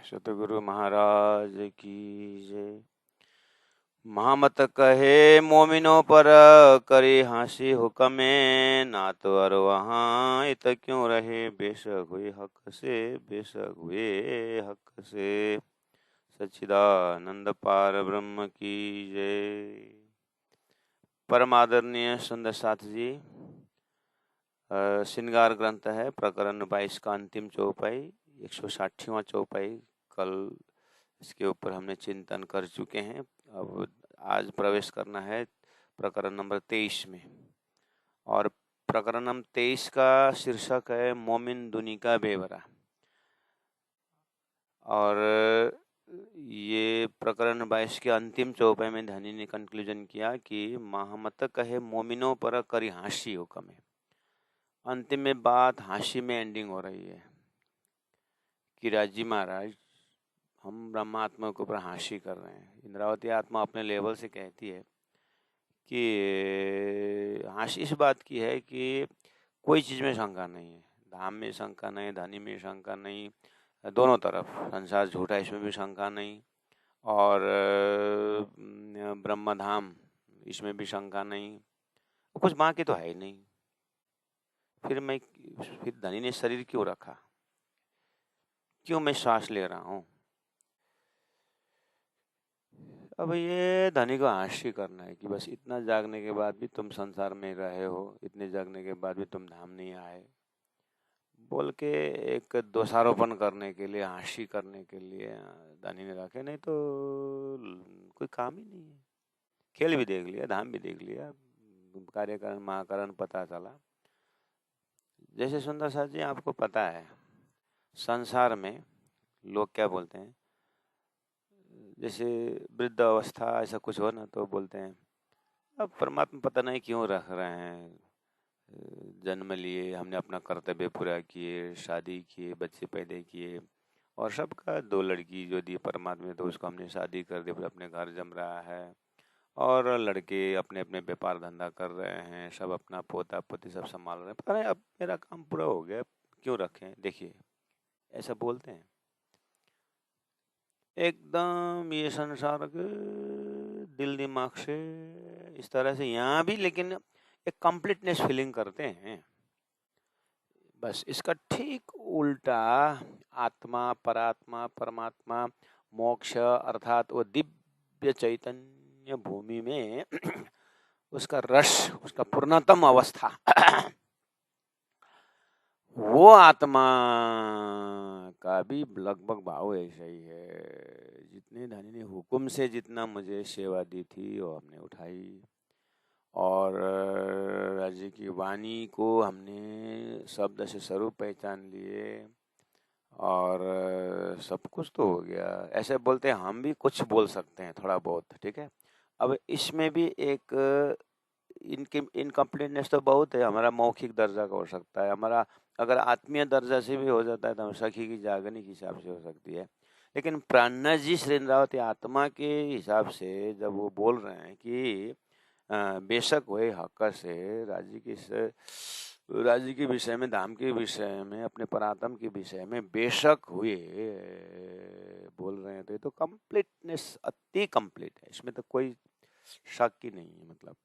सतगुरु महाराज की जय। महामत कहे मोमिनो पर करे हाँसी हुक्मे, ना तो अर वहाँ इत क्यों रहे बेशक हुए हक से, बेशक हुए हक से। सच्चिदानंद पार ब्रह्म की जय। परमादरणीय सुंदर साथ जी, श्रृंगार ग्रंथ है प्रकरण 22 का अंतिम चौपाई, 160वां चौपाई। कल इसके ऊपर हमने चिंतन कर चुके हैं। अब आज प्रवेश करना है प्रकरण नंबर 23 में, और प्रकरण नंबर 23 का शीर्षक है मोमिन दुनी का बेवरा। और ये प्रकरण 22 के अंतिम चौपाई में धनी ने कंक्लूजन किया कि महमत कहे मोमिनों पर करी हाँसी हुक्म है। अंतिम में बात हाँसी में एंडिंग हो रही है कि राजी महाराज हम ब्रह्मात्मा के ऊपर हाँसी कर रहे हैं। इंद्रावती आत्मा अपने लेवल से कहती है कि हाँसी इस बात की है कि कोई चीज़ में शंका नहीं है, धाम में शंका नहीं, धनी में शंका नहीं, दोनों तरफ संसार झूठा इसमें भी शंका नहीं, और ब्रह्मधाम इसमें भी शंका नहीं, कुछ बाकी तो है ही नहीं। फिर धनी ने शरीर क्यों रखा, क्यों मैं श्वास ले रहा हूँ? अब ये धनी को हाँसी करना है कि बस इतना जागने के बाद भी तुम संसार में रहे हो, इतने जागने के बाद भी तुम धाम नहीं आए, बोल के एक दोषारोपण करने के लिए, हाँसी करने के लिए धनी ने रखे। नहीं तो कोई काम ही नहीं है। खेल भी देख लिया, धाम भी देख लिया, कार्यकरण महाकरण पता चला। जैसे सुंदर साथ जी, आपको पता है संसार में लोग क्या बोलते हैं, जैसे वृद्ध अवस्था ऐसा कुछ हो ना तो बोलते हैं अब परमात्मा पता नहीं क्यों रख रहे हैं, जन्म लिए, हमने अपना कर्तव्य पूरा किए, शादी किए, बच्चे पैदा किए, और सबका 2 लड़की जो दी परमात्मा तो उसको हमने शादी कर दी, फिर अपने घर जम रहा है, और लड़के अपने अपने व्यापार धंधा कर रहे हैं, सब अपना पोता पोती सब संभाल रहे हैं। पता नहीं अब मेरा काम पूरा हो गया, क्यों रखें? देखिए ऐसा बोलते हैं एकदम ये संसार के दिल दिमाग से इस तरह से यहाँ भी, लेकिन एक कंप्लीटनेस फीलिंग करते हैं। बस इसका ठीक उल्टा आत्मा, परात्मा, परमात्मा, मोक्ष अर्थात वो दिव्य चैतन्य भूमि में उसका रस, उसका पूर्णतम अवस्था वो आत्मा का भी लगभग भाव ऐसा ही है। जितने धनी ने हुक्म से जितना मुझे सेवा दी थी वो हमने उठाई, और राज्य की वाणी को हमने शब्द से स्वरूप पहचान लिए, और सब कुछ तो हो गया। ऐसे बोलते हैं हम भी कुछ बोल सकते हैं थोड़ा बहुत, ठीक है। अब इसमें भी एक इनकम्प्लीटनेस तो बहुत है। हमारा मौखिक दर्जा का हो सकता है, हमारा अगर आत्मीय दर्जा से भी हो जाता है तो हम सखी की जागने के हिसाब से हो सकती है। लेकिन प्राणनाथ जी श्रीरावती आत्मा के हिसाब से जब वो बोल रहे हैं कि बेशक हुए हक से, राज्य के विषय में, धाम के विषय में, अपने परात्म के विषय में बेशक हुए बोल रहे हैं, तो ये तो कंप्लीटनेस अति कंप्लीट है, इसमें तो कोई शक ही नहीं है। मतलब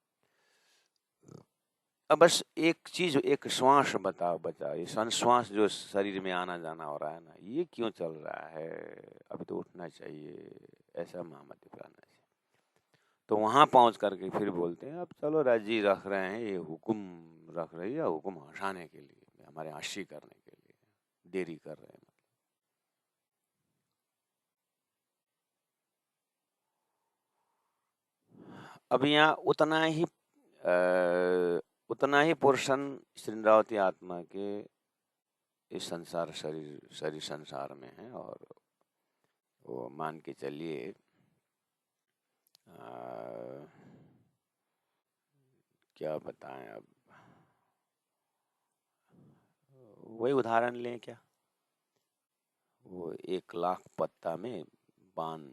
अब बस एक चीज, एक श्वास बताओ बचा, ये श्वास जो शरीर में आना जाना हो रहा है ना, ये क्यों चल रहा है? अभी तो उठना चाहिए, ऐसा महामती प्राणनाथ जी। तो वहां पहुंच करके फिर बोलते हैं अब चलो राजी रख रहे हैं, ये हुक्म रख रही है, हुक्म हटाने के लिए, हमारे हाँसी करने के लिए देरी कर रहे हैं। अब यहाँ उतना ही पोर्शन श्रृंगावती आत्मा के इस संसार शरीर संसार में है, और वो मान के चलिए क्या बताएं। अब वही उदाहरण लें क्या, वो 1,00,000 पत्ता में बाण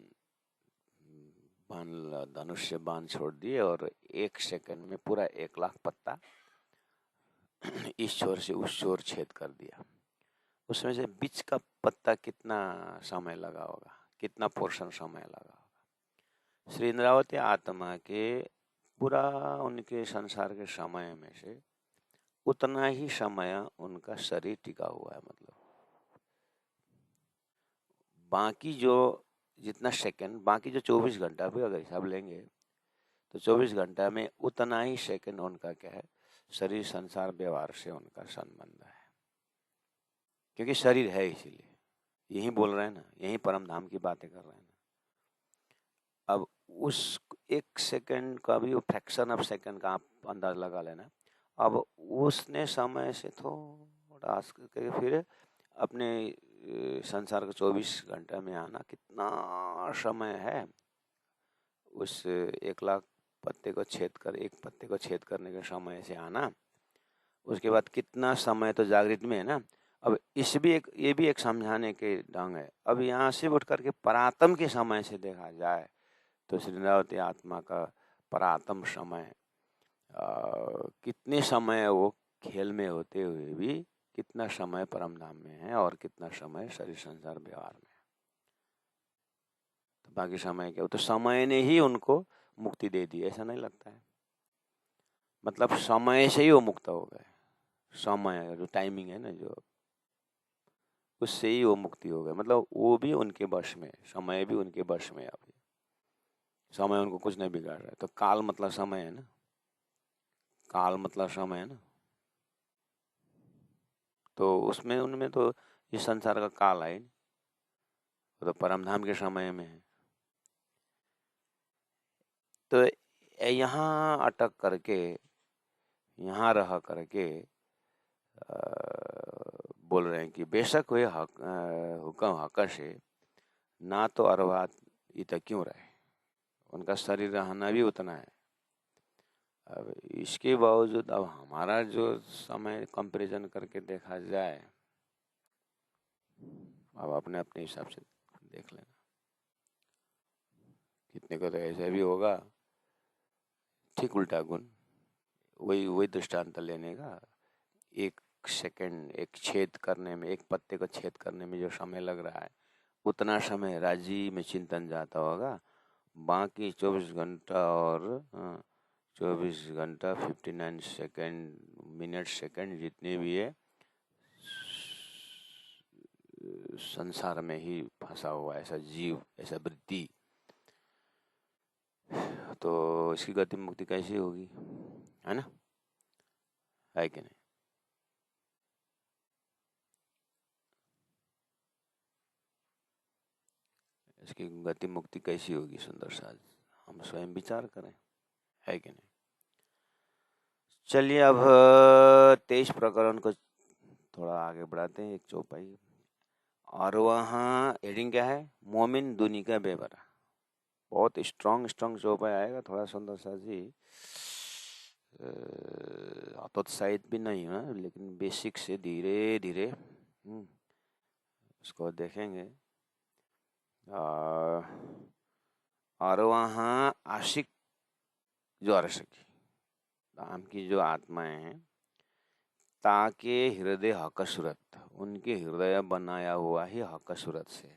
धनुष से बाण छोड़ दिए, और 1 सेकंड में पूरा 1,00,000 पत्ता इस छोर से उस छोर छेद कर दिया। उसमें से बीच का पत्ता कितना समय लगा होगा, कितना पोर्शन समय लगा होगा। श्री इंद्रावती आत्मा के पूरा उनके संसार के समय में से उतना ही समय उनका शरीर टिका हुआ है। मतलब बाकी जो जितना सेकंड, बाकी जो 24 घंटा भी अगर हिसाब लेंगे तो 24 घंटा में उतना ही सेकंड उनका क्या है, शरीर संसार व्यवहार से उनका संबंध है। क्योंकि शरीर है, इसीलिए यही बोल रहे हैं ना, यही परम धाम की बातें कर रहे हैं ना। अब उस एक सेकंड का भी फ्रैक्शन ऑफ सेकंड का आप अंदाज लगा लेना। अब उसने समय से थोड़ा करके फिर अपने संसार के 24 घंटे में आना कितना समय है। उस 1 लाख पत्ते को छेद कर, एक पत्ते को छेद करने के समय से आना, उसके बाद कितना समय तो जागृत में है ना। अब ये भी एक समझाने के ढंग है। अब यहाँ से उठ करके परातम के समय से देखा जाए तो श्री इंद्रावती आत्मा का परातम समय कितने समय वो खेल में होते हुए भी कितना समय परम धाम में है और कितना समय शरीर संसार व्यवहार में है। तो बाकी समय क्या, तो समय ने ही उनको मुक्ति दे दी, ऐसा नहीं लगता है? मतलब समय से ही वो मुक्त हो गए। समय जो टाइमिंग है ना, जो उससे ही वो मुक्ति हो गए। मतलब वो भी उनके वश में, समय भी उनके वश में। अभी समय उनको कुछ नहीं बिगाड़ रहा है। तो काल मतलब समय है ना, काल मतलब समय है ना। तो उसमें उनमें तो इस संसार का काल है, तो परमधाम के समय में है। तो यहाँ अटक करके, यहाँ रह करके बोल रहे हैं कि बेशक हुए हुक्म हक से ना तो अरवात इत क्यों रहे, उनका शरीर रहना भी उतना है। अब इसके बावजूद अब हमारा जो समय कंपैरिजन करके देखा जाए, अब अपने अपने हिसाब से देख लेना। कितने को तो ऐसे भी होगा ठीक उल्टा गुण। वही दृष्टांत लेने का, एक सेकंड, एक छेद करने में, एक पत्ते को छेद करने में जो समय लग रहा है, उतना समय राज्य में चिंतन जाता होगा। बाकी 24 घंटा और 24 घंटा 59 सेकंड, मिनट, सेकंड जितने भी है, संसार में ही फंसा हुआ ऐसा जीव, ऐसा वृत्ति, तो इसकी गति मुक्ति कैसी होगी, है ना? है कि नहीं? इसकी गति मुक्ति कैसी होगी सुंदर साज, हम स्वयं विचार करें, है कि नहीं? चलिए अब 23 प्रकरण को थोड़ा आगे बढ़ाते हैं, एक चौपाई। और वहाँ हेडिंग क्या है? मोमिन दुनी का बेबरा। बहुत स्ट्रॉन्ग चौपाई आएगा, थोड़ा सुंदर सा जी, हतोत्साहित भी नहीं है, लेकिन बेसिक से धीरे धीरे उसको देखेंगे। और वहाँ आशिक जो आरसकी नाम की जो आत्माएं हैं, ताके हृदय हकसूरत, उनके हृदय बनाया हुआ ही हकसूरत से,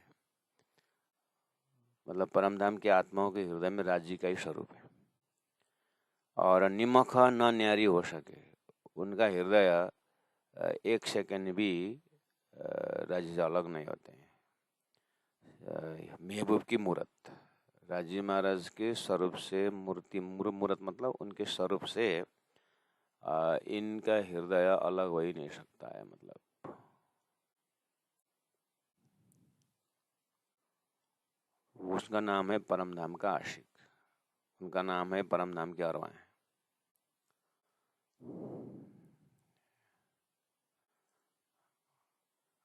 मतलब परमधाम की आत्माओं के हृदय में राज्य का ही स्वरूप है। और निमख न न्यारी हो सके, उनका हृदय एक सेकंड भी राज्य से अलग नहीं होते हैं। महबूब की मूर्त, राजी महाराज के स्वरूप से मूर्ति, मूर्त मतलब उनके स्वरूप से इनका हृदय अलग हो ही नहीं सकता है। मतलब उसका नाम है परमधाम का आशिक, उनका नाम है परमधाम के अरवाएं।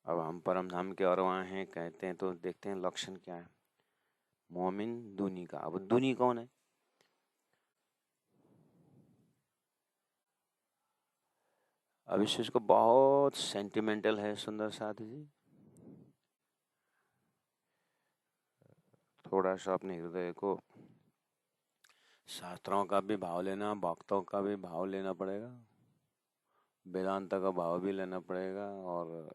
अब हम परमधाम के अरवाएं हैं कहते हैं, तो देखते हैं लक्षण क्या है। मोमिन दुनी का, अब दुनी कौन है? अब इस चीज को बहुत सेंटिमेंटल है सुंदर साथी जी, थोड़ा सा अपने हृदय को, शास्त्रों का भी भाव लेना, भक्तों का भी भाव लेना पड़ेगा, वेदांत का भाव भी लेना पड़ेगा, और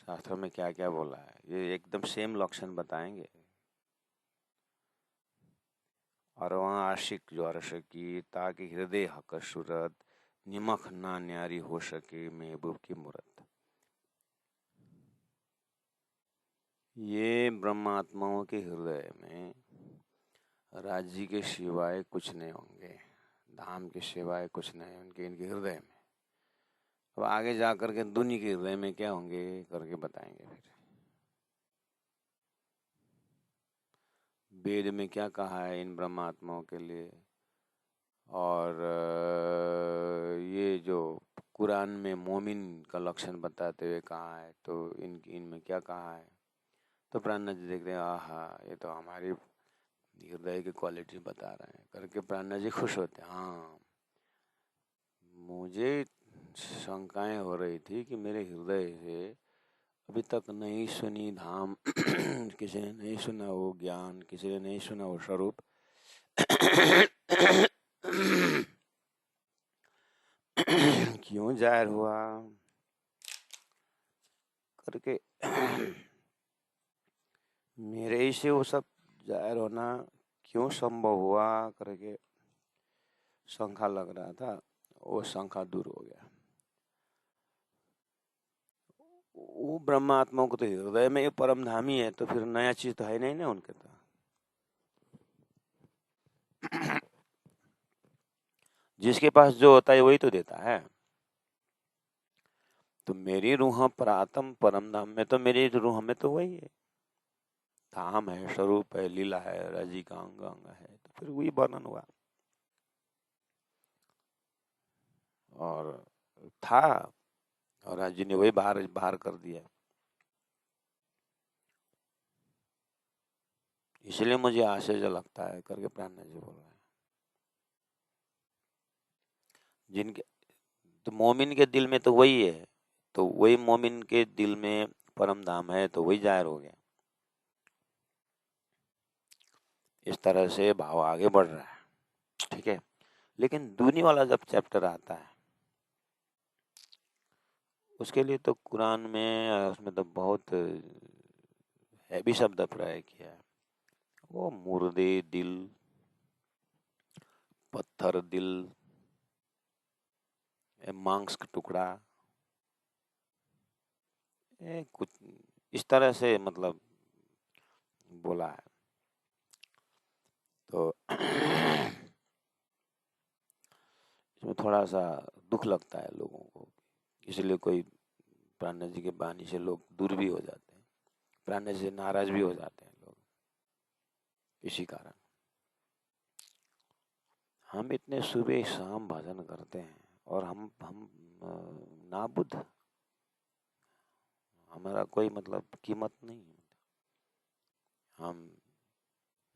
शास्त्र में क्या क्या बोला है, ये एकदम सेम लक्षण बताएंगे। और वहाँ आशिक जो अर्श की, ताकि हृदय हक सूरत, निमख ना न्यारी हो सके महबूब की मूरत। ये ब्रह्मात्माओं के हृदय में राज्य के सिवाय कुछ नहीं होंगे, धाम के सिवाय कुछ नहीं उनके, इनके हृदय में। अब आगे जा करके दुनिया के हृदय में क्या होंगे करके बताएंगे। फिर वेद में क्या कहा है इन ब्रह्मात्माओं के लिए, और ये जो कुरान में मोमिन का लक्षण बताते हुए कहा है, तो इनमें क्या कहा है। तो प्राणनाथ जी देख रहे हैं, आहा ये तो हमारी हृदय की क्वालिटी बता रहे हैं करके प्राणनाथ जी खुश होते हैं। हाँ, मुझे शंकाएं हो रही थी कि मेरे हृदय से अभी तक नहीं सुनी धाम किसी ने नहीं सुना वो ज्ञान, किसी ने नहीं सुना वो स्वरूप क्यों जाहिर हुआ करके मेरे ही से वो सब जाहिर होना क्यों संभव हुआ करके शंका लग रहा था, वो शंका दूर हो गया। वो ब्रह्मात्मा को तो हृदय में परम धामी है, तो फिर नया चीज तो है नहीं ना उनके। तो जिसके पास जो होता है वही तो देता है। तो मेरी रूह प्रातम परम धाम में, तो मेरी रूह में तो वही है, धाम है, स्वरूप है, लीला है, राजी का अंग अंग है, तो फिर वही वर्णन हुआ। और था, और राजी ने वही बाहर बाहर कर दिया। इसलिए मुझे आश्चर्य लगता है करके प्राणनाथ जी बोल रहे हैं। जिनके तो मोमिन के दिल में तो वही है, तो वही मोमिन के दिल में परम धाम है, तो वही जाहिर हो गया। इस तरह से भाव आगे बढ़ रहा है, ठीक है। लेकिन दुनिया वाला जब चैप्टर आता है, उसके लिए तो कुरान में उसमें तो बहुत हैवी शब्द प्रयोग किया है। वो मुर्दे दिल, पत्थर दिल, मांस का टुकड़ा, कुछ इस तरह से मतलब बोला है। तो इसमें थोड़ा सा दुख लगता है लोगों को, इसलिए कोई प्राणनाथ जी के वाणी से लोग दूर भी हो जाते हैं, प्राणनाथ जी से नाराज भी हो जाते हैं लोग इसी कारण। हम इतने सुबह शाम भजन करते हैं और हम नाबुद, हमारा कोई मतलब कीमत नहीं है। हम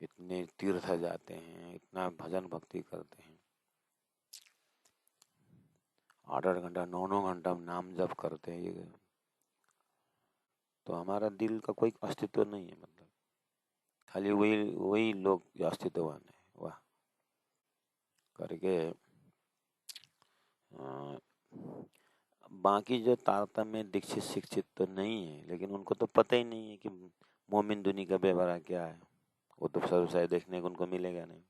इतने तीर्थ जाते हैं, इतना भजन भक्ति करते हैं, 8-8 घंटा 9-9 घंटा हम नाम जप करते हैं, तो हमारा दिल का कोई अस्तित्व नहीं है। मतलब खाली वही वही लोग अस्तित्ववान है, वाह करके। बाकी जो तारतम्य दीक्षित शिक्षित तो नहीं है, लेकिन उनको तो पता ही नहीं है कि मोमिन दुनी का व्यवहार क्या है। वो तो सर्वसाय देखने को उनको मिलेगा नहीं।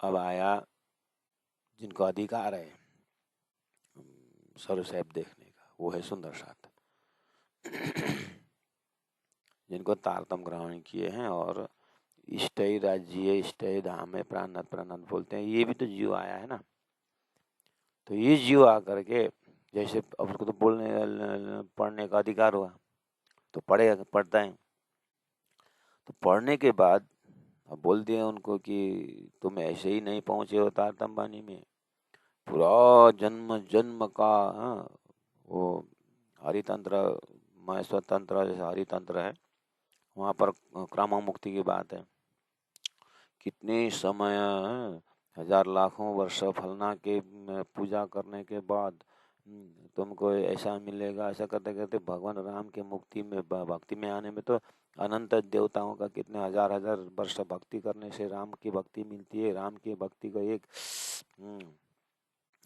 अब आया जिनको अधिकार है सर्वसाय देखने का, वो है सुंदर साथ जिनको तारतम ग्रहण किए हैं और इष्टई राज्य, इष्टई धाम है, प्राणनाथ प्राणनाथ बोलते हैं। ये भी तो जीव आया है ना, तो ये जीव आकर के जैसे अब उसको तो बोलने पढ़ने का अधिकार हुआ, तो पढ़ेगा, पढ़ता है। तो पढ़ने के बाद अब बोल दिया उनको कि तुम ऐसे ही नहीं पहुंचे हो तारतम वाणी में, पूरा जन्म जन्म का, हाँ, वो हरितंत्र महेश्वर तंत्र जैसे हरितंत्र है, वहाँ पर क्रम मुक्ति की बात है। कितने समय, हजार लाखों वर्ष फलना के पूजा करने के बाद तुमको ऐसा मिलेगा, ऐसा करते करते भगवान राम के मुक्ति में भक्ति में आने में तो अनंत देवताओं का कितने हजार हजार वर्ष भक्ति करने से राम की भक्ति मिलती है। राम की भक्ति को एक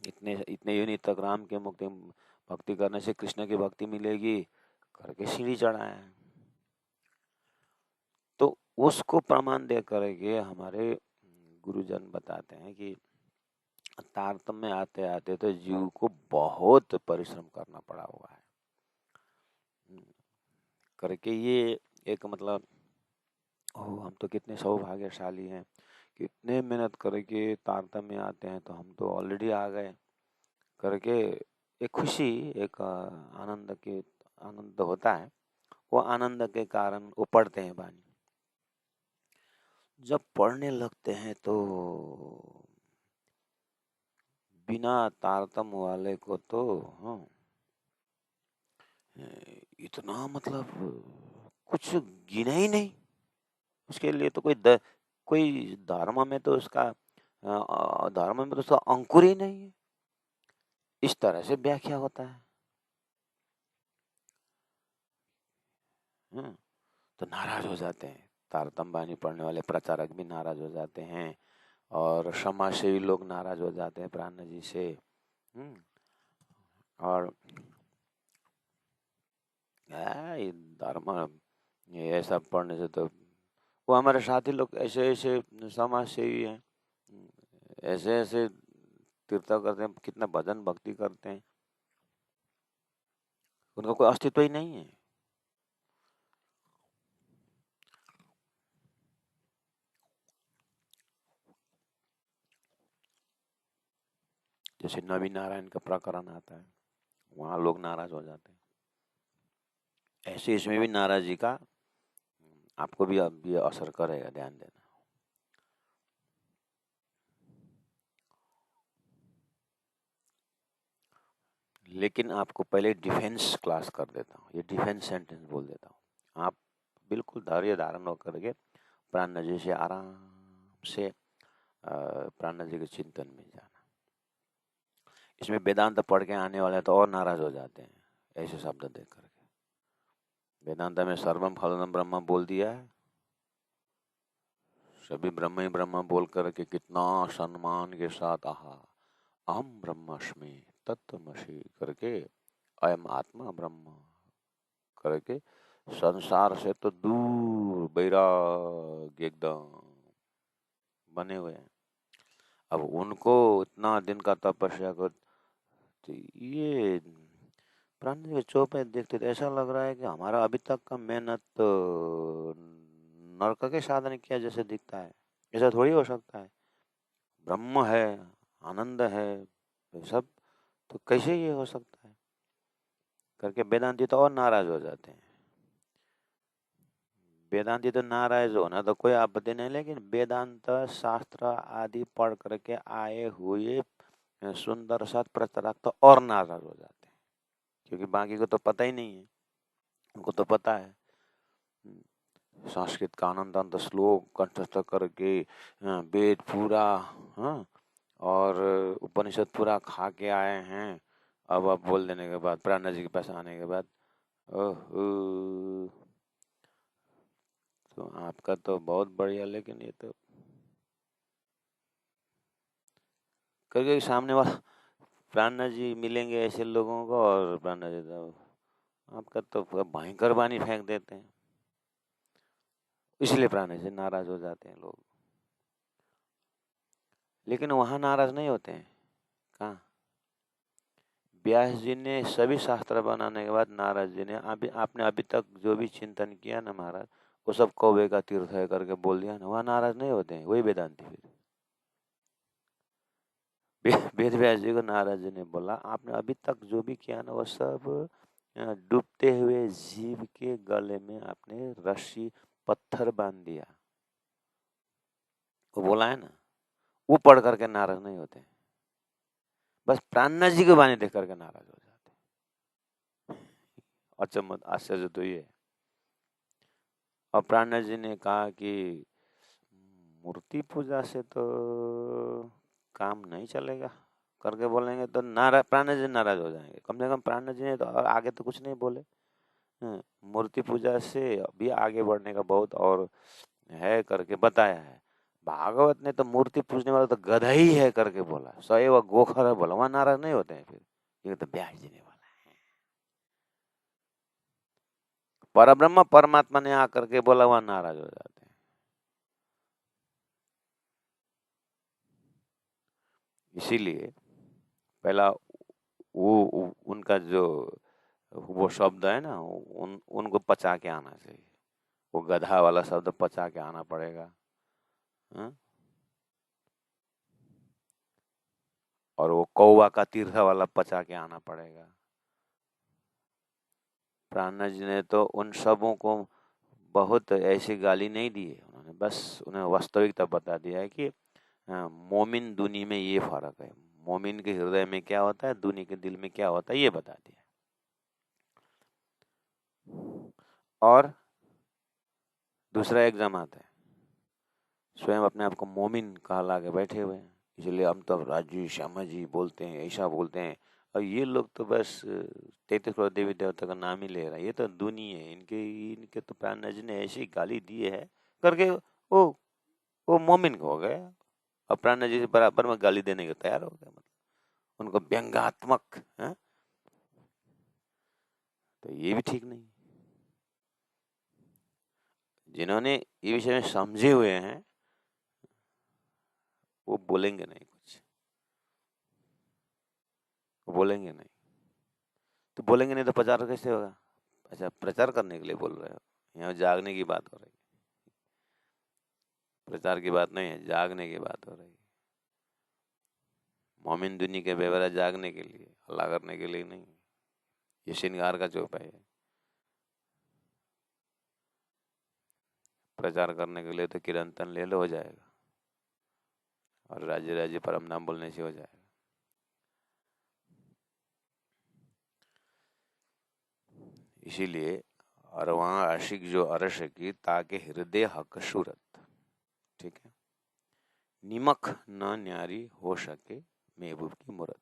इतने इतने यूनिट तक राम के मुक्ति भक्ति करने से कृष्ण की भक्ति मिलेगी करके सीढ़ी चढ़ाए हैं। तो उसको प्रमाण दे करके हमारे गुरुजन बताते हैं कि तारतम्य में आते आते तो जीव को बहुत परिश्रम करना पड़ा हुआ है करके। ये एक मतलब हम तो कितने सौभाग्यशाली हैं, कितने मेहनत करके तारतम्य में आते हैं, तो हम तो ऑलरेडी आ गए करके एक खुशी, एक आनंद होता है। वो आनंद के कारण वो पढ़ते हैं वाणी। जब पढ़ने लगते हैं तो बिना तारतम्य वाले को तो इतना मतलब कुछ गिना ही नहीं। उसके लिए तो कोई धर्म में तो उसका अंकुर ही नहीं है। इस तरह से व्याख्या होता है। तो नाराज हो जाते हैं, तारतम्य वाणी पढ़ने वाले प्रचारक भी नाराज हो जाते हैं और समाज सेवी लोग नाराज हो जाते हैं प्राण जी से। और ये धर्म, ये ऐसा पढ़ने से तो वो हमारे साथी लोग ऐसे ऐसे समाज सेवी हैं, ऐसे ऐसे तीर्थ करते हैं, कितना भजन भक्ति करते हैं, उनका कोई अस्तित्व ही नहीं है। जैसे नवी नारायण का प्रकरण आता है, वहां लोग नाराज हो जाते हैं। ऐसे इसमें भी नाराजी का आपको भी अब ये असर करेगा, ध्यान देना। लेकिन आपको पहले डिफेंस क्लास कर देता हूँ, ये डिफेंस सेंटेंस बोल देता हूँ। आप बिल्कुल धैर्य धारण होकर के प्राण जी से आराम से प्राण जी के चिंतन में जाना। इसमें वेदांत पढ़ के आने वाले तो और नाराज हो जाते हैं ऐसे शब्द देख करके। वेदांत में सर्वम फलनम ब्रह्म बोल दिया है, सभी ब्रह्म ही ब्रह्म बोल करके कितना सम्मान के साथ अहम ब्रह्मास्मि तत्त्वमसि करके अयम आत्मा ब्रह्म करके संसार से तो दूर वैराग्य एकदम बने हुए हैं। अब उनको इतना दिन का तपस्या कर, तो ये प्राण जी के चौपे देखते तो ऐसा लग रहा है कि हमारा अभी तक का मेहनत तो नरक के साधन किया जैसे दिखता है। ऐसा थोड़ी हो सकता है। ब्रह्म है, आनंद है, सब तो कैसे ये हो सकता है करके वेदांती तो और नाराज हो जाते हैं। वेदांती तो नाराज होना तो कोई आपत्ति नहीं, लेकिन वेदांत शास्त्र आदि पढ़ करके आए हुए सुंदर सा प्रचारक तो और नाराज हो जाते हैं, क्योंकि बाकी को तो पता ही नहीं है। उनको तो पता है संस्कृत का अनंत श्लोक कंठस्थ करके वेद पूरा और उपनिषद पूरा खा के आए हैं। अब आप बोल देने के बाद, प्राण जी के पास आने के बाद, ओह तो आपका तो बहुत बढ़िया, लेकिन ये तो करके सामने वाला प्राण जी मिलेंगे ऐसे लोगों को, और प्राण जी तो आपका तो भयंकर वाणी फेंक देते हैं। इसलिए प्राण जी नाराज हो जाते हैं लोग। लेकिन वहां नाराज नहीं होते हैं। कहाँ? व्यास जी ने सभी शास्त्र बनाने के बाद नारद जी ने आपने अभी तक जो भी चिंतन किया ना महाराज, वो सब कौवे का तीर्थ है करके बोल दिया ना, वहाँ नाराज नहीं होते हैं। वही वेदांती। फिर वेद व्यास जी को नारद जी ने बोला, आपने अभी तक जो भी किया ना वो सब डूबते हुए जीव के गले में आपने रस्सी पत्थर बांध दिया। वो बोला है ना, वो पढ़ करके नाराज नहीं होते, बस प्राणनाथ जी की वाणी देख करके नाराज हो जाते। अचम्मत आश्चर्य तो ये। और प्राणनाथ जी ने कहा कि मूर्ति पूजा से तो काम नहीं चलेगा करके बोलेंगे तो नाराज, प्राणनाथ जी नाराज हो जाएंगे। कम से कम प्राणनाथ जी ने तो आगे तो कुछ नहीं बोले। मूर्ति पूजा से भी आगे बढ़ने का बहुत और है करके बताया है। भागवत ने तो मूर्ति पूजने वाला तो गधा ही है करके बोला, सैव गोखर है बोला। वहां नाराज नहीं होते हैं। फिर ये तो व्यास जी ने बोला है। परब्रह्म परमात्मा ने आकर के बोला वहां नाराज हो जाते हैं। इसीलिए पहला वो उनका जो वो शब्द है ना, उनको पचा के आना चाहिए। वो गधा वाला शब्द पचा के आना पड़ेगा। हाँ? और वो कौवा का तीर्था वाला पचा के आना पड़ेगा। प्राणा जी ने तो उन सबों को बहुत ऐसी गाली नहीं दी है, उन्होंने बस उन्हें वास्तविकता बता दिया है कि मोमिन दुनी में ये फर्क है, मोमिन के हृदय में क्या होता है, दुनी के दिल में क्या होता है, ये बता दिया। और दूसरा एग्जाम आता है, स्वयं अपने आप को मोमिन कहला के बैठे हुए हैं, इसलिए हम तो राजू श्यामा जी बोलते हैं, ऐसा बोलते हैं। और ये लोग तो बस 33 करोड़ देवी देवता का नाम ही ले रहा है, ये तो दुनिया है इनके तो प्राण जी ने ऐसी गाली दी है करके वो मोमिन हो गए। और प्राण जी से बराबर में गाली देने को तैयार हो गए, मतलब उनको व्यंग्यात्मक है? तो ये भी ठीक नहीं। जिन्होंने ये विषय में समझे हुए हैं वो बोलेंगे नहीं, कुछ वो बोलेंगे नहीं। तो बोलेंगे नहीं तो प्रचार कैसे होगा? अच्छा, प्रचार करने के लिए बोल रहे हो? यहाँ जागने की बात हो रही है, प्रचार की बात नहीं है, जागने की बात हो रही है। मोमिन दुनी के बेवरा जागने के लिए, हल्ला करने के लिए नहीं। ये श्रृंगार का चौपाई है। प्रचार करने के लिए तो कीर्तन ले लो, हो जाएगा, और राज्य राज्य परम नाम बोलने से हो जाएगा। इसीलिए और वहाँ आशिक जो अरश की ताके हृदय हक सूरत, ठीक है, निमक न न्यारी हो सके महबूब की मूरत।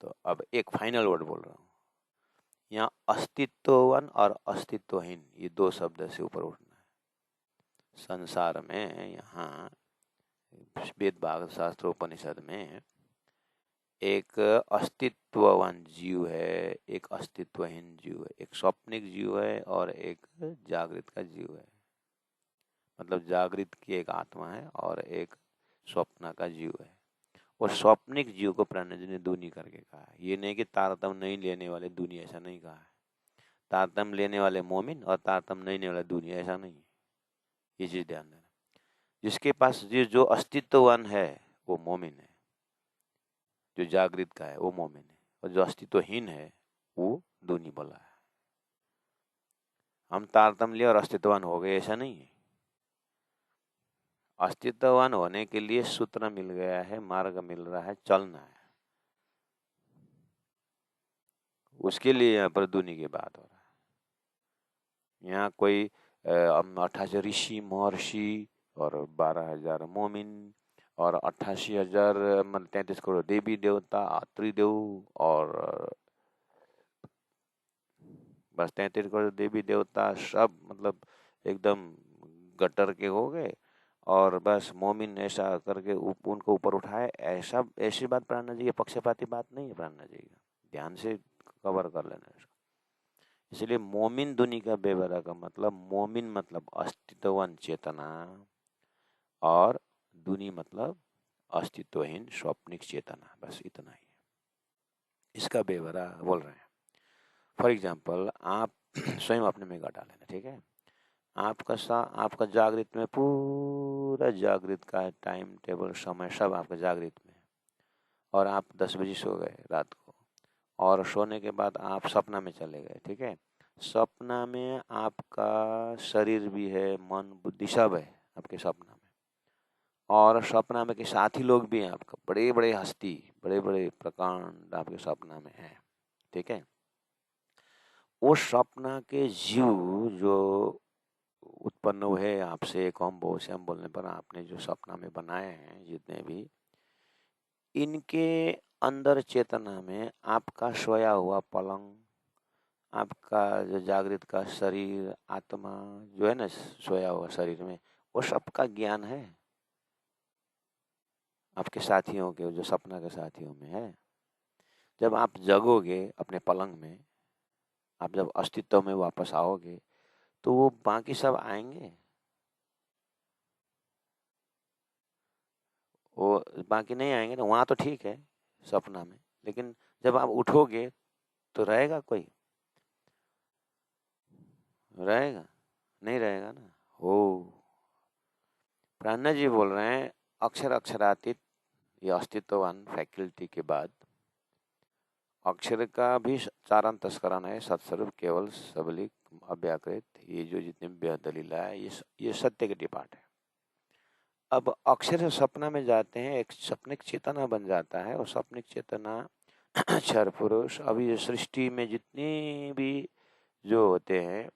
तो अब एक फाइनल वर्ड बोल रहा हूँ, यहाँ अस्तित्ववान और अस्तित्वहीन ये दो शब्द से ऊपर उठना है। संसार में यहाँ वेद भाग शास्त्र उपनिषद में एक अस्तित्ववान जीव है, एक अस्तित्वहीन जीव है, एक स्वप्निक जीव है और एक जागृत का जीव है। मतलब जागृत की एक आत्मा है और एक स्वप्न का जीव है। और स्वप्निक जीव को प्राण जी ने दूनी करके कहा है। ये नहीं कि तारतम नहीं लेने वाले दुनिया, ऐसा नहीं कहा है। तारतम लेने वाले मोमिन और तारतम नहीं लेने वाला दुनिया, ऐसा नहीं है। ये चीज ध्यान देना। जिसके पास जो अस्तित्ववान है वो मोमिन है, जो जागृत का है वो मोमिन है, और जो अस्तित्वहीन है वो दूनी बोला है। हम तारतम लिए और अस्तित्ववान हो गए, ऐसा नहीं है। अस्तित्ववान होने के लिए सूत्र मिल गया है, मार्ग मिल रहा है, चलना है, उसके लिए यहाँ पर दूनी की बात हो रहा है। यहाँ कोई 88 ऋषि महर्षि और 12,000 मोमिन और 88,000 मतलब 33 करोड़ देवी देवता त्रिदेव और बस 33 करोड़ देवी देवता सब मतलब एकदम गटर के हो गए, और बस मोमिन ऐसा करके उनको ऊपर उठाए, ऐसा ऐसी बात प्राणा जी की पक्षपाती बात नहीं है। प्राणा जी का ध्यान से कवर कर लेना इसको। इसलिए मोमिन दुनी का बेवरा का मतलब, मोमिन मतलब अस्तित्ववान चेतना और दुनी मतलब अस्तित्वहीन स्वप्निक चेतना, बस इतना ही इसका बेवरा बोल रहे हैं। फॉर एग्जाम्पल आप स्वयं अपने में घटा लेना, ठीक है। आपका जागृत में पूरा जागृत का टाइम टेबल समय सब आपका जागृत में, और आप 10 बजे सो गए रात को, और सोने के बाद आप सपना में चले गए, ठीक है। सपना में आपका शरीर भी है, मन बुद्धि सब है आपके सपना में, और सपना में के साथी लोग भी हैं आपका, बड़े बड़े हस्ती, बड़े बड़े प्रकांड आपके सपना में है, ठीक है। वो सपना के जीव जो उत्पन्न हुए आपसे कम बहुत से हम बोलने पर, आपने जो सपना में बनाए हैं जितने भी, इनके अंदर चेतना में आपका सोया हुआ पलंग, आपका जो जागृत का शरीर आत्मा जो है ना सोया हुआ शरीर में, वो सबका ज्ञान है आपके साथियों के, जो सपना के साथियों में है। जब आप जगोगे अपने पलंग में, आप जब अस्तित्व में वापस आओगे, तो वो बाकी सब आएंगे, वो बाकी नहीं आएंगे ना। वहाँ तो ठीक है सपना में, लेकिन जब आप उठोगे तो रहेगा कोई? रहेगा? नहीं रहेगा ना। हो, प्राणा जी बोल रहे हैं अक्षर अक्षरातीत ये अस्तित्ववान फैकल्टी के बाद अक्षर का भी चार अंतस्करण है, सत्स्वरूप, केवल, सबलिक, अव्याकृत, ये जो जितने भी दलीला है ये सत्य के डिपार्ट है। अब अक्षर से सपना में जाते हैं, एक सपनिक चेतना बन जाता है, और सपनिक चेतना क्षर पुरुष, अभी सृष्टि में जितनी भी जो होते हैं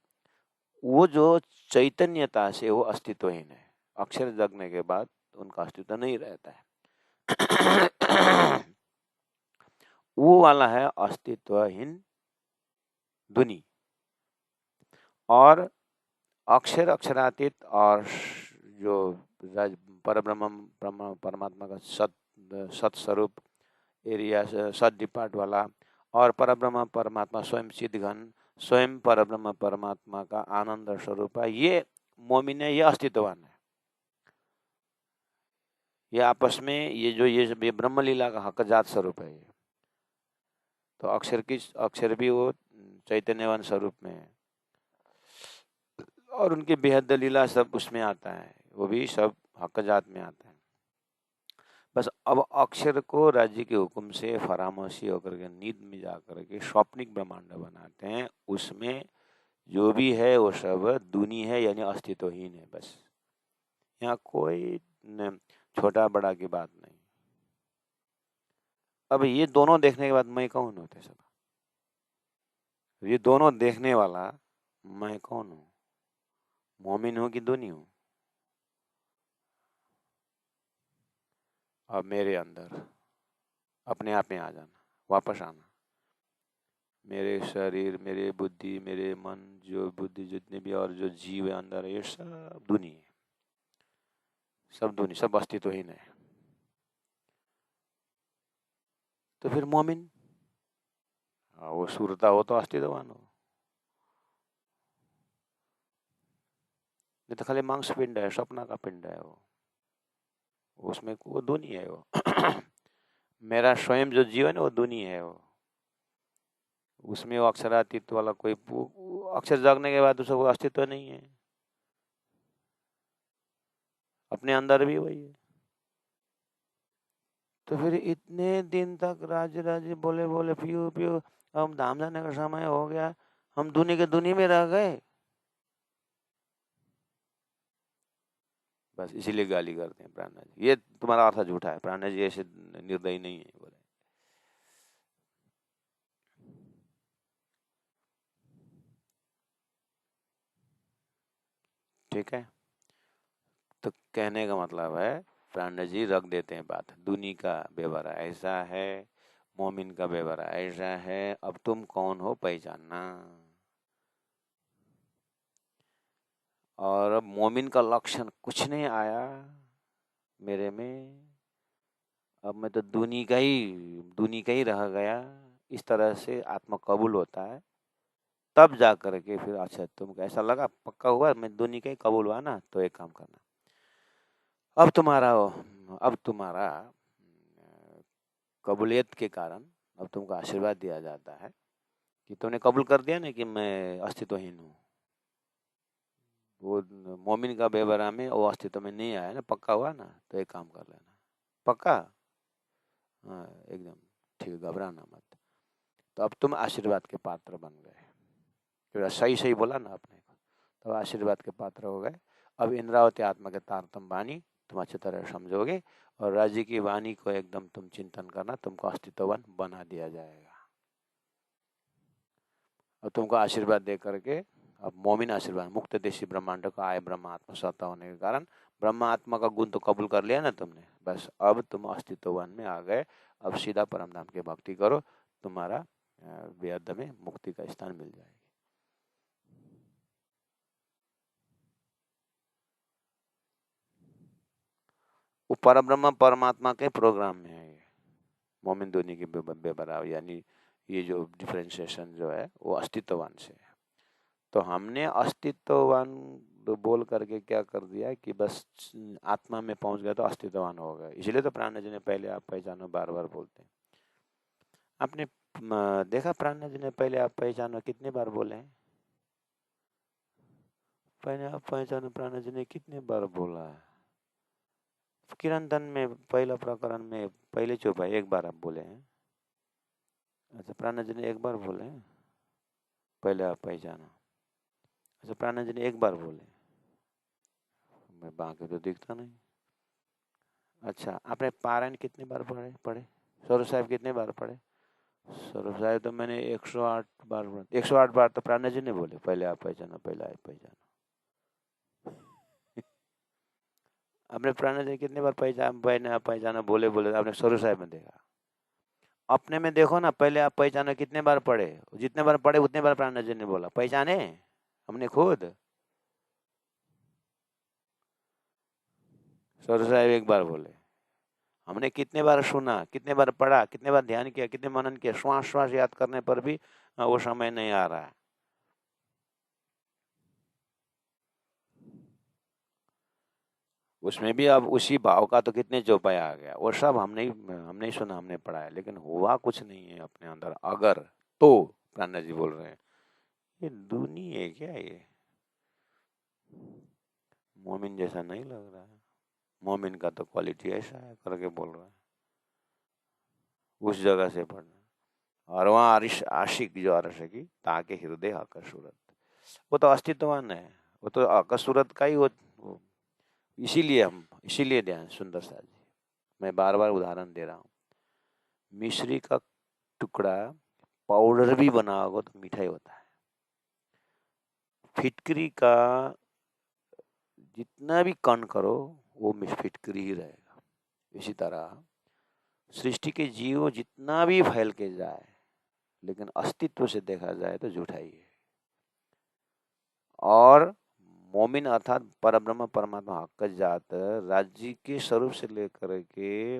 वो जो चैतन्यता से वो अस्तित्वहीन है। अक्षर जगने के बाद उनका अस्तित्व नहीं रहता है। वो वाला है अस्तित्वहीन ध्वनि। और अक्षर अक्षरातीत और जो परब्रह्म परमात्मा का सत स्वरूप एरिया सत डिपार्ट वाला, और परब्रह्म परमात्मा स्वयं चिद्घन, स्वयं परब्रह्म परमात्मा का आनंद स्वरूप है, ये मोमिन है, ये अस्तित्ववान है। ये आपस में ये ब्रह्म लीला का हकजात स्वरूप है। ये तो अक्षर भी वो चैतन्यवान स्वरूप में है, और उनके बेहद लीला सब उसमें आता है, वो भी सब हकजात में आता है। बस अब अक्षर को राज्य के हुक्म से फरामोशी होकर के नींद में जाकर के स्वप्निक ब्रह्मांड बनाते हैं। उसमें जो भी है वो सब दूनी है, यानी अस्तित्वहीन है। बस यहाँ कोई छोटा बड़ा की बात नहीं। अब ये दोनों देखने के बाद मैं कौन होते सब? ये दोनों देखने वाला मैं कौन हूँ? मोमिन हूँ कि दूनी हूँ? अब मेरे अंदर अपने आप में आ जाना, वापस आना। मेरे शरीर, मेरे बुद्धि, मेरे मन, जो बुद्धि जितने भी और जो जीव है अंदर, ये सब दूनी है, सब दूनी, सब अस्तित्वहीन है। तो फिर मोमिन वो सूरता हो तो अस्तित्ववान हो, नहीं तो खाली मांस पिंड है, सपना का पिंड है वो, उसमें वो दूनी है वो। मेरा स्वयं जो जीवन है वो दूनी है वो, उसमें वो अक्षरातीत वाला कोई अक्षर जागने के बाद उसका कोई अस्तित्व नहीं है। अपने अंदर भी वही है। तो फिर इतने दिन तक राज्य राज्य बोले बोले पियो पियो, अब धाम जाने का समय हो गया, हम दुनी के दुनी में रह गए। बस इसीलिए गाली करते हैं प्राणा जी, ये तुम्हारा अर्थ झूठा है, प्राणा जी ऐसे निर्दयी नहीं है बोले। ठीक है, तो कहने का मतलब है प्राणा जी रख देते हैं बात, दुनी का व्यवहार ऐसा है, मोमिन का व्यवहार ऐसा है, अब तुम कौन हो पहचानना। और अब मोमिन का लक्षण कुछ नहीं आया मेरे में, अब मैं तो दुनी का ही रह गया, इस तरह से आत्मा कबूल होता है। तब जा करके फिर अच्छा तुमको ऐसा लगा पक्का हुआ मैं दुनी का ही कबूल हुआ ना, तो एक काम करना, अब तुम्हारा कबूलियत के कारण अब तुमको आशीर्वाद दिया जाता है कि तुमने कबूल कर दिया ना कि मैं अस्तित्वहीन हूँ। वो मोमिन का बेबरा में वो अस्तित्व में नहीं आया ना, पक्का हुआ ना, तो एक काम कर लेना। पक्का? हाँ एकदम ठीक, घबराना मत। तो अब तुम आशीर्वाद के पात्र बन गए, क्योंकि सही सही बोला ना आपने, तो आशीर्वाद के पात्र हो गए। अब इंद्रावती आत्मा के तारतम वाणी तुम अच्छी तरह समझोगे, और राज्य की वाणी को एकदम तुम चिंतन करना, तुमको अस्तित्ववान बना दिया जाएगा। और तुमको आशीर्वाद दे करके अब मोमिन आशीर्वाद, मुक्त देशी ब्रह्मांड का आय ब्रह्म आत्मा सत्ता होने के कारण ब्रह्म आत्मा का गुण तो कबूल कर लिया ना तुमने, बस अब तुम अस्तित्ववान में आ गए। अब सीधा परमधाम की भक्ति करो, तुम्हारा बेहद में मुक्ति का स्थान मिल जाएगी। वो परब्रह्म परमात्मा के प्रोग्राम में है ये मोमिन दोनी की बेबराव, यानी ये जो डिफ्रेंशिएशन जो है वो अस्तित्ववान से है। तो हमने अस्तित्ववान बोल करके क्या कर दिया कि बस आत्मा में पहुंच गया तो अस्तित्ववान हो गया। इसलिए तो प्राण जी ने पहले आप पहचानो बार बार बोलते हैं। आपने देखा प्राण जी ने पहले आप पहचानो कितने बार बोले हैं? पहले आप पहचानो प्राण जी ने कितने बार बोला है? किरंतन में पहला प्रकरण में पहले चौपाई एक बार आप बोले हैं। अच्छा, प्राण जी ने एक बार बोले हैं पहले आप पहचानो। अच्छा, प्राण जी ने एक बार बोले, मैं बाकी तो दिखता नहीं। अच्छा, आपने पारायण कितने बार पढ़े? स्वरूप साहब कितने बार पढ़े? स्वरूप साहब तो मैंने 108 बार 108 बार तो प्राण जी ने बोले पहले आप पहचानो, पहले आप पहचानो। आपने प्राण जी कितने बार पहचाना बोले बोले आपने स्वरूप साहब में देखा? अपने में देखो ना, पहले आप पहचानो कितने बार पढ़े? जितने बार पढ़े उतने बार प्राण जी ने बोला पहचाने हमने खुद। स्वरूप साहब एक बार बोले, हमने कितने बार सुना, कितने बार पढ़ा, कितने बार ध्यान किया, कितने मनन किया, श्वास श्वास याद करने पर भी वो समय नहीं आ रहा है। उसमें भी अब उसी भाव का तो कितने चौपाई आ गया, वो सब हमने सुना, हमने पढ़ा है, लेकिन हुआ कुछ नहीं है अपने अंदर। अगर तो प्राणा जी बोल रहे हैं ये दुनिया है क्या? ये मोमिन जैसा नहीं लग रहा है। मोमिन का तो क्वालिटी ऐसा है करके बोल रहा है। उस जगह से पढ़ना। और वहाँ आशिक जो आशिकी ताके हृदय अकसूरत, वो तो अस्तित्ववान है, वो तो अकसूरत का ही वो इसीलिए ध्यान सुंदर सा जी, मैं बार बार उदाहरण दे रहा हूँ। मिश्री का टुकड़ा पाउडर भी बना होगा तो मीठा ही होता है। फिटकरी का जितना भी कण करो वो फिटकरी ही रहेगा। इसी तरह सृष्टि के जीव जितना भी फैल के जाए, लेकिन अस्तित्व से देखा जाए तो झूठा ही है। और मोमिन अर्थात परब्रह्म परमात्मा हक जात राज्य के स्वरूप से लेकर के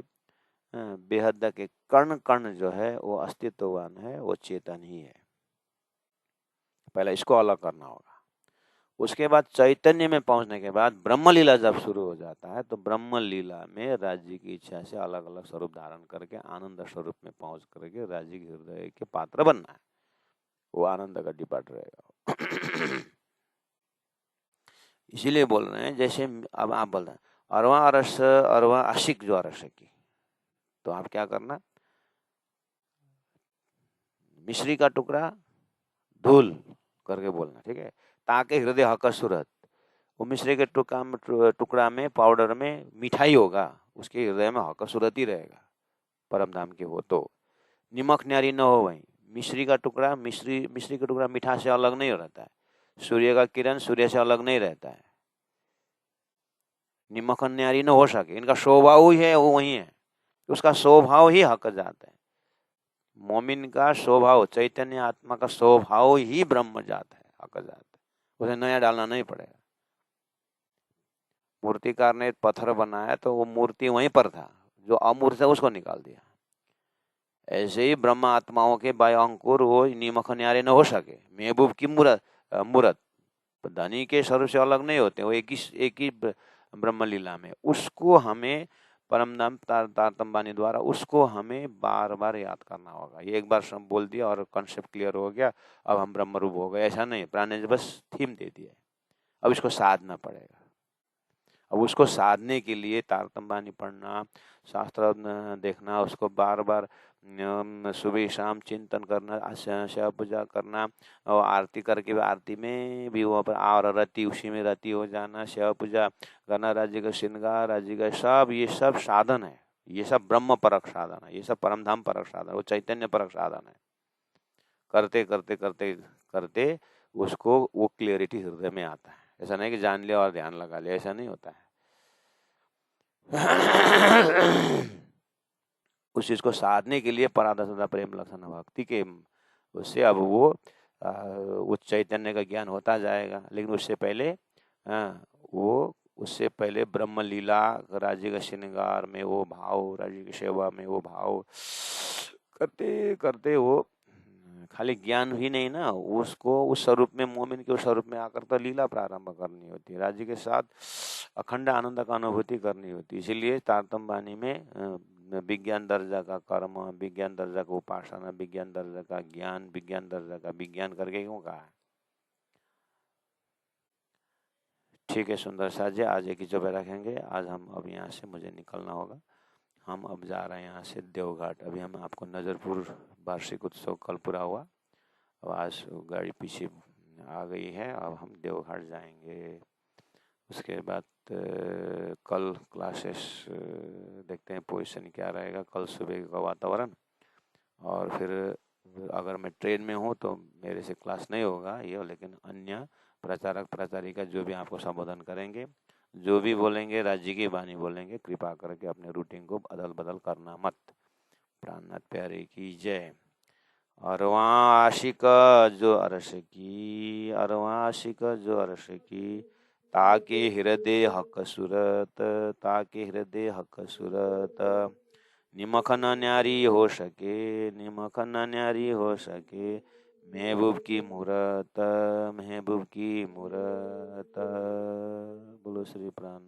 बेहद के कण कण जो है वो अस्तित्ववान है, वो चेतन ही है। पहले इसको अलग करना होगा। उसके बाद चैतन्य में पहुंचने के बाद ब्रह्म लीला जब शुरू हो जाता है तो ब्रह्म लीला में राज्य की इच्छा से अलग अलग स्वरूप धारण करके आनंद स्वरूप में पहुंच करके राज्य के हृदय के पात्र बनना है। वो आनंद का डिपार्ट रहेगा। इसीलिए बोल रहे हैं, जैसे अब आप बोल रहे हैं अरवा अरस अरवा आशिक जो अरस की, तो आप क्या करना, मिश्री का टुकड़ा धूल करके बोलना, ठीक है। ताकि हृदय हक सूरत, वो मिश्री के टुकड़ा में पाउडर में मिठाई होगा, उसके हृदय में हक सूरत ही रहेगा। परम धाम के हो तो निमक न्यारी न हो, वही मिश्री का टुकड़ा मिश्री का टुकड़ा मीठा से अलग नहीं रहता है। सूर्य का किरण सूर्य से अलग नहीं रहता है। निमक न्यारी न हो सके, इनका स्वभाव ही है वो वही है, उसका स्वभाव ही हक जात है। मोमिन का स्वभाव, चैतन्य आत्मा का स्वभाव ही ब्रह्म जात है, हक जात है, उसे नया डालना नहीं पड़ेगा। मूर्तिकार ने पत्थर बनाया तो वो मूर्ति वहीं पर था, जो अमूर्त है उसको निकाल दिया। ऐसे ही ब्रह्म आत्माओं के बाय अंकुर वो नीमक न्यारे न हो सके। महबूब की मूर्त धनी के स्वरूप से अलग नहीं होते, वो एक ही ब्रह्म लीला में, उसको हमें परम धाम तारतम्बानी द्वारा उसको हमें बार बार याद करना होगा। ये एक बार सब बोल दिया और कॉन्सेप्ट क्लियर हो गया, अब हम ब्रह्म रूप हो गए, ऐसा नहीं। प्राण ने बस थीम दे दिया, अब इसको साधना पड़ेगा। अब उसको साधने के लिए तारतम्बानी पढ़ना, शास्त्र देखना, उसको बार बार सुबह शाम चिंतन करना, सेवा पूजा करना, और आरती करके आरती में भी वहाँ पर और रति उसी में रति हो जाना, सेवा पूजा करना, राज्य का श्रृंगार, राज्य का सब, ये सब साधन है। ये सब ब्रह्म परक साधन है, ये सब परमधाम परक साधन, वो चैतन्य परक साधन है। करते करते करते करते उसको वो क्लियरिटी हृदय में आता है। ऐसा नहीं कि जान लिया और ध्यान लगा लिया, ऐसा नहीं होता है। उस चीज को साधने के लिए पराधसदा प्रेम लक्षण भक्ति के उससे अब वो उस चैतन्य का ज्ञान होता जाएगा। लेकिन उससे पहले ब्रह्म लीला, राज्य का श्रृंगार में वो भाव, राज्य की सेवा में वो भाव करते करते वो खाली ज्ञान ही नहीं ना, उसको उस स्वरूप में, मोमिन के उस स्वरूप में आकर तो लीला प्रारंभ करनी होती है, राज्य के साथ अखंड आनंद का अनुभूति करनी होती है। इसीलिए तारतम्य वाणी में विज्ञान दर्जा का कर्म, विज्ञान दर्जा का उपासना, विज्ञान दर्जा का ज्ञान, विज्ञान दर्जा का विज्ञान करके क्यों कहा है। ठीक है सुंदर साथ जी, आज एक ही जगह रखेंगे। आज हम अब यहाँ से, मुझे निकलना होगा, हम अब जा रहे हैं यहाँ से देवघाट। अभी हम आपको नज़रपुर वार्षिक उत्सव कल पूरा हुआ, अब आज गाड़ी पीछे आ गई है, अब हम देवघाट जाएंगे। उसके बाद कल क्लासेस देखते हैं पोजीशन क्या रहेगा, कल सुबह का वातावरण। और फिर अगर मैं ट्रेन में हूँ तो मेरे से क्लास नहीं होगा ये, लेकिन अन्य प्रचारक प्रचारिका जो भी आपको संबोधन करेंगे, जो भी बोलेंगे, राज्य की वाणी बोलेंगे, कृपा करके अपने रूटीन को अदल बदल करना मत। प्राणनाथ प्यारे की जय। अरवा आशिक जो अरस की, अरवा आशिक जो अरस की, ताके हृदय हक सूरत, ताके हृदय हक सूरत। निमख न न्यारी हो सके, निमख न न्यारी हो सके, महबूब की मूरत, महबूब की मूरत। बोलो श्री प्राण।